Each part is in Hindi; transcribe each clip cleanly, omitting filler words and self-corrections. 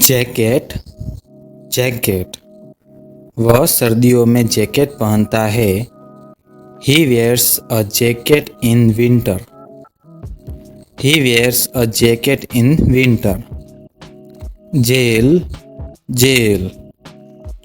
जैकेट जैकेट वह सर्दियों में जैकेट पहनता है। He wears a jacket in winter. He wears a jacket in winter. Jail jail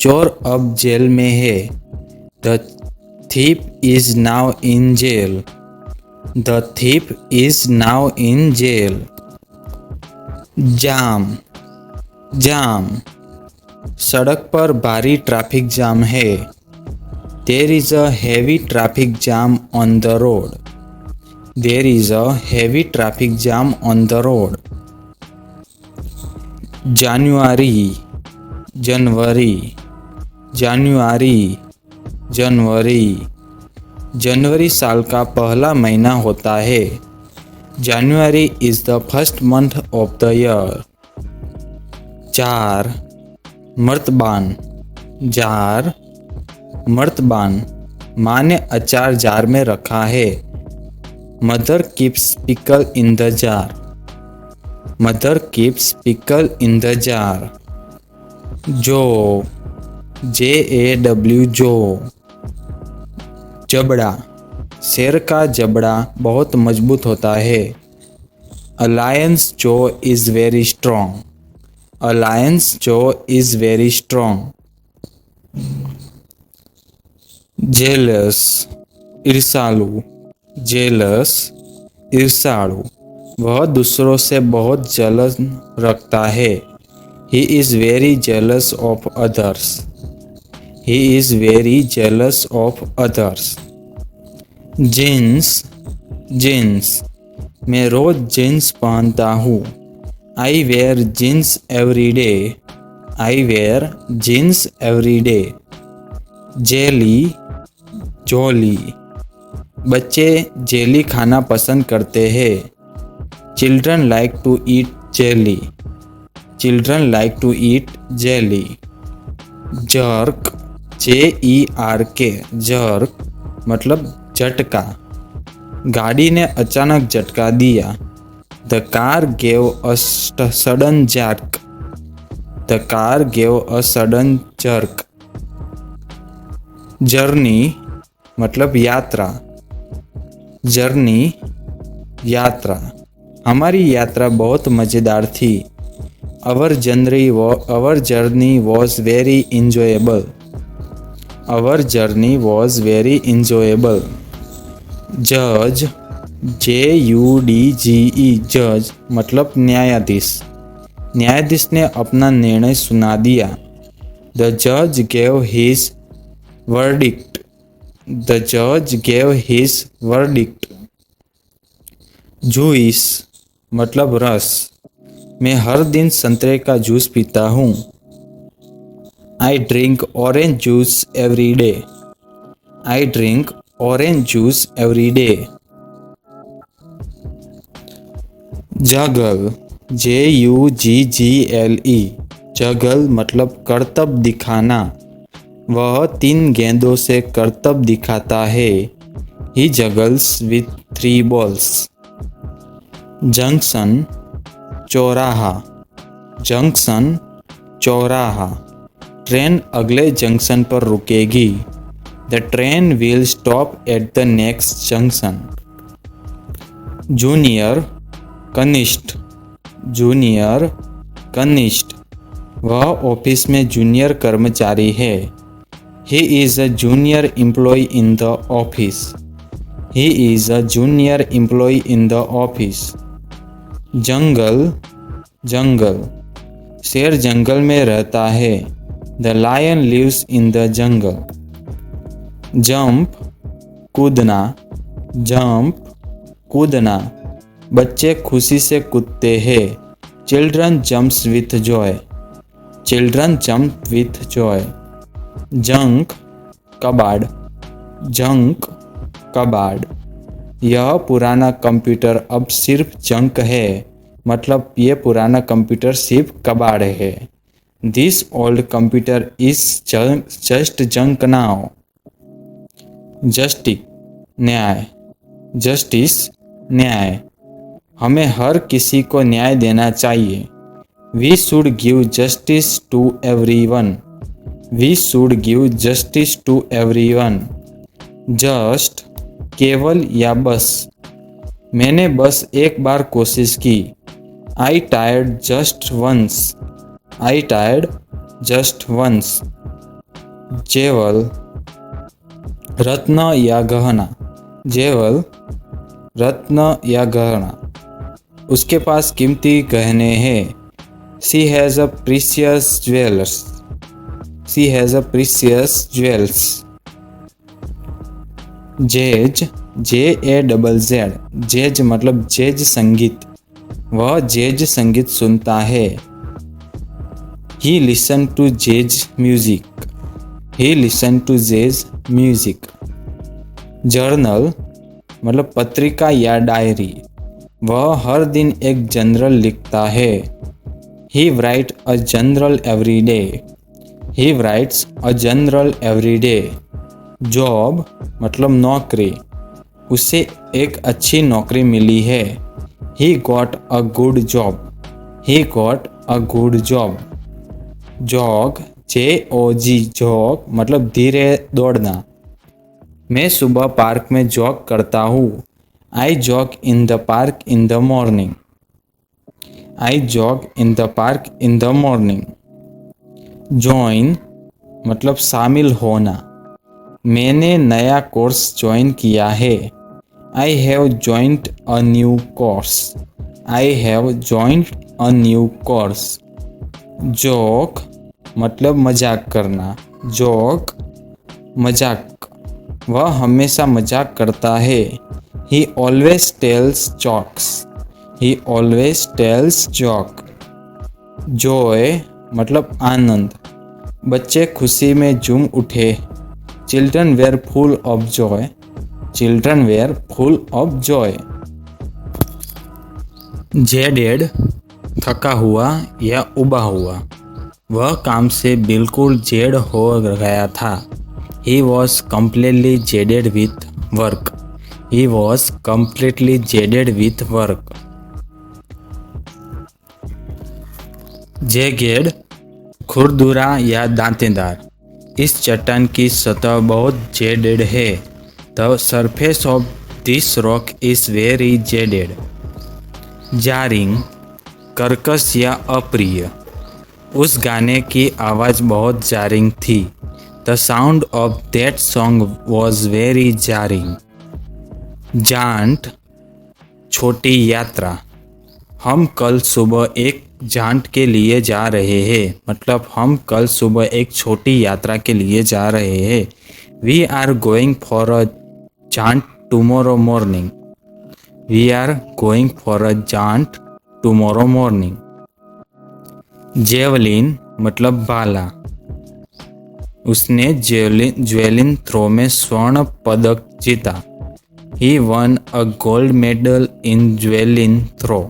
चोर अब जेल में है। The thief is now in jail. The thief is now in jail. Jam jam सड़क पर भारी ट्रैफिक जाम है। There is a heavy traffic jam on the road. There is a heavy traffic jam on the road. जनवरी जनवरी जनवरी जनवरी जनवरी साल का पहला महीना होता है। January is the first month of the year. Jar मर्तबान जार मर्तबान माँ ने अचार जार में रखा है। Mother keeps pickle in the jar. Mother keeps pickle in the jar. Jaw JAW जो जबड़ा शेर का जबड़ा बहुत मजबूत होता है। A lion's jaw is very strong. A lion's jaw is very strong. Jealous ईर्ष्यालु जेलस ईर्ष्यालु वह दूसरों से बहुत जलन रखता है। He is very jealous of others. He is very jealous of others. Jeans jeans मैं रोज जीन्स पहनता हूँ। I wear jeans every day. I wear jeans every day. Jelly jolly बच्चे जेली खाना पसंद करते हैं। Children like to eat jelly. Children like to eat jelly. Jerk JERK jerk मतलब झटका गाड़ी ने अचानक झटका दिया। The car gave a sudden jerk. The car gave a sudden jerk. Journey मतलब यात्रा। जर्नी यात्रा हमारी यात्रा बहुत मज़ेदार थी। Our journey was very enjoyable. Our journey was very enjoyable. जज JUDGE जज मतलब न्यायाधीश। न्यायाधीश ने अपना निर्णय सुना दिया। द जज गेव हिज वर्डिक्ट। द जज गेव हिज वर्डिक्ट। जूस मतलब रस मैं हर दिन संतरे का जूस पीता हूँ। I drink orange juice every day. I drink orange juice every day. Juggle JUGGLE जगल मतलब करतब दिखाना। वह 3 गेंदों से करतब दिखाता है। He juggles with 3 balls। Junction चौराहा। जंक्शन चौराहा ट्रेन अगले जंक्शन पर रुकेगी। The train will stop at the next junction. Junior कनिष्ठ। जूनियर कनिष्ठ वह ऑफिस में जूनियर कर्मचारी है। He is a junior employee in the office. He is a junior employee in the office. Jungle जंगल शेर जंगल में रहता है। The lion lives in the jungle. Jump कूदना। जंप कूदना बच्चे खुशी से कूदते हैं। Children jumps with joy. Children jump with joy. Junk कबाड़। जंक कबाड़ यह पुराना कंप्यूटर अब सिर्फ जंक है मतलब ये पुराना कंप्यूटर सिर्फ कबाड़ है। This old computer is just junk now. Justice न्याय। जस्टिस न्याय हमें हर किसी को न्याय देना चाहिए। We should give justice to everyone. We should give justice to everyone. Just केवल या बस। मैंने बस एक बार कोशिश की। I tired just once. I tired just once. Jewel रत्न या गहना। जेवल रत्न या गहना। उसके पास कीमती गहने हैं। She has a precious jewellers. She has a precious jewels. Jazz JAZZ। Jazz मतलब जेज संगीत। वह जेज संगीत सुनता है। He listen to jazz music. He listen to jazz music. Journal मतलब पत्रिका या डायरी। वह हर दिन एक जर्नल लिखता है। He write a journal every day. He writes a journal every day. Job मतलब नौकरी। उसे एक अच्छी नौकरी मिली है। He got a good job. He got a good job. Jog JOG jog मतलब धीरे दौड़ना। मैं सुबह पार्क में जॉग करता हूँ। I jog in the park in the morning. I jog in the park in the morning. Join मतलब शामिल होना। मैंने नया कोर्स ज्वाइन किया है। I have joined a new course. I have joined a new course. Joke मतलब मजाक करना। जोक मजाक। वह हमेशा मजाक करता है। He always tells jokes. He always tells joke. Joy मतलब आनंद। बच्चे खुशी में झूम उठे। Children were full of joy. Children were full of joy. Jaded थका हुआ या उबा हुआ। वह काम से बिल्कुल जेड हो गया था। He was completely jaded with work. He was completely jaded with work. जेगेड खुरदुरा या दांतेदार। इस चट्टान की सतह बहुत जेडेड है। The surface of this rock is very jaded. Jarring कर्कश या अप्रिय। उस गाने की आवाज़ बहुत जारिंग थी। The sound of that song was very jarring. जांट छोटी यात्रा। हम कल सुबह एक जांट के लिए जा रहे हैं। मतलब हम कल सुबह एक छोटी यात्रा के लिए जा रहे हैं। We are going for a jaunt tomorrow morning. We are going for a jaunt tomorrow morning. Javelin मतलब भाला। उसने जेवलिन थ्रो में स्वर्ण पदक जीता। He won a gold medal in javelin throw.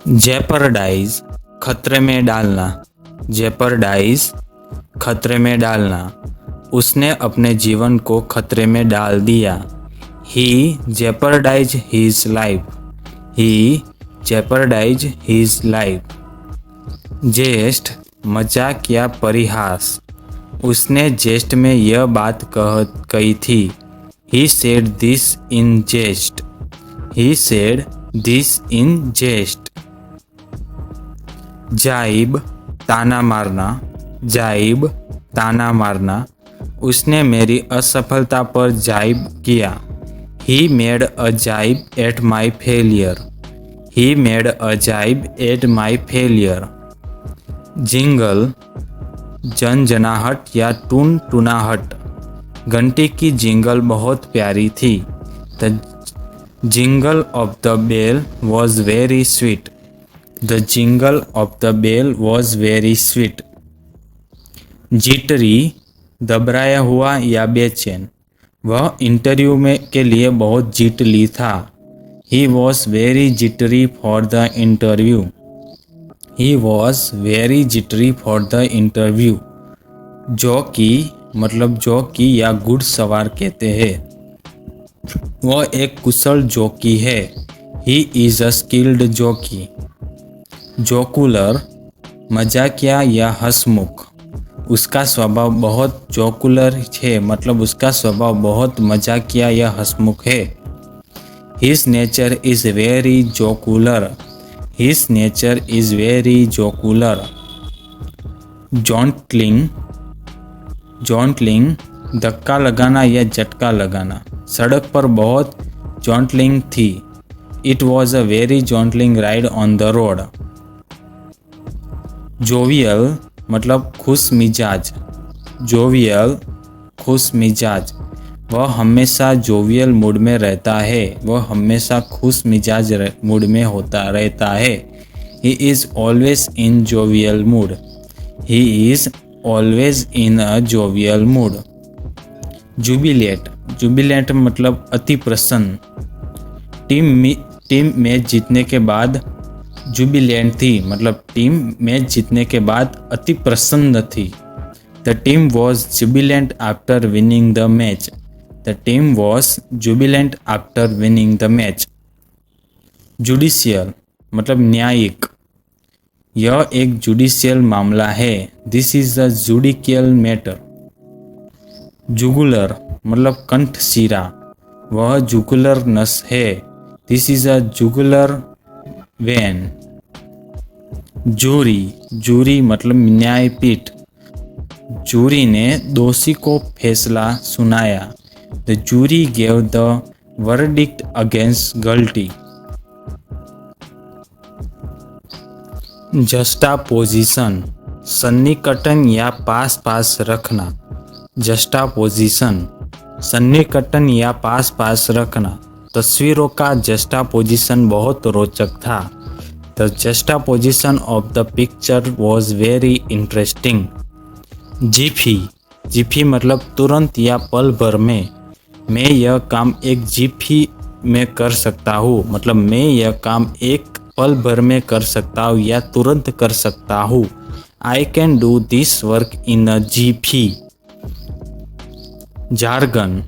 Jeopardise खतरे में डालना। जेपरडाइज खतरे में डालना। उसने अपने जीवन को खतरे में डाल दिया। He jeopardized his life. He jeopardized his life. जेस्ट मजाक या परिहास। उसने जेस्ट में यह बात कही थी। He said this in jest. He said this in jest. जाइब ताना मारना। जाइब ताना मारना। उसने मेरी असफलता पर जाइब किया। He made a jibe at my failure. He made a jibe at my failure. Jingle जनजनाहट या टून टूनाहट। घंटी की जिंगल बहुत प्यारी थी। The jingle of the bell was very sweet. The jingle of the bell was very sweet. Jittery दबराया हुआ या बेचैन। वह इंटरव्यू में के लिए बहुत जिटली था। He was very jittery for the interview. He was very jittery for the interview. Jockey मतलब जॉकी या घुड़सवार कहते हैं। वह एक कुशल जॉकी है। He is a skilled jockey. Jocular मजाकिया या हंसमुख। उसका स्वभाव बहुत जोकुलर है, मतलब उसका स्वभाव बहुत मजाकिया या हंसमुख है। His nature is very jocular. His nature is very jocular. Jostling jostling धक्का लगाना या झटका लगाना। सड़क पर बहुत जॉन्टलिंग थी। It was a very jostling ride on the road. Jovial मतलब खुश मिजाज। जोवियल खुश मिजाज। वह हमेशा जोवियल मूड में रहता है। वह हमेशा खुश मिजाज मूड में रहता है। He is always in jovial mood. He is always in a jovial mood. Jubilate jubilant मतलब अति प्रसन्न। टीम मैच जीतने के बाद जुबिलेंट थी, मतलब टीम मैच जीतने के बाद अति प्रसन्न थी। The team was jubilant after winning the match. The team was jubilant after winning the match. Judicial मतलब न्यायिक। यह एक जुडिशियल मामला है। This is a judicial matter. Jugular मतलब कंठ शिरा। वह जुगुलर नस है। This is a jugular vein. Jury jury मतलब न्यायपीठ। जूरी ने दोषी को फैसला सुनाया। The jury gave the verdict against guilty. Juxtaposition सन्निकटन या पास पास रखना। जस्टापोजिशन सन्निकटन या पास पास रखना। तस्वीरों का जस्टापोजिशन बहुत रोचक था। The juxtaposition of the picture was very interesting. Jiffy jiffy मतलब तुरंत या पल भर में। मैं यह काम एक जिफी में कर सकता हूँ, मतलब मैं यह काम एक पल भर में कर सकता हूँ या तुरंत कर सकता हूँ। I can do this work in a Zifi. Jargon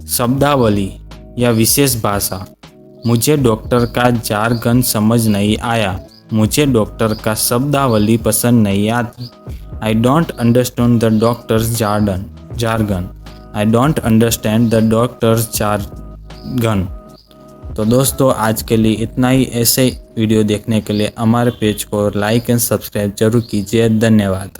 शब्दावली या विशेष भाषा। मुझे डॉक्टर का जार्गन समझ नहीं आया। मुझे डॉक्टर का शब्दावली पसंद नहीं आती। I don't understand the doctors jargon. I don't understand the doctors jargon. तो दोस्तों आज के लिए इतना ही। ऐसे वीडियो देखने के लिए हमारे पेज को लाइक एंड सब्सक्राइब जरूर कीजिए। धन्यवाद।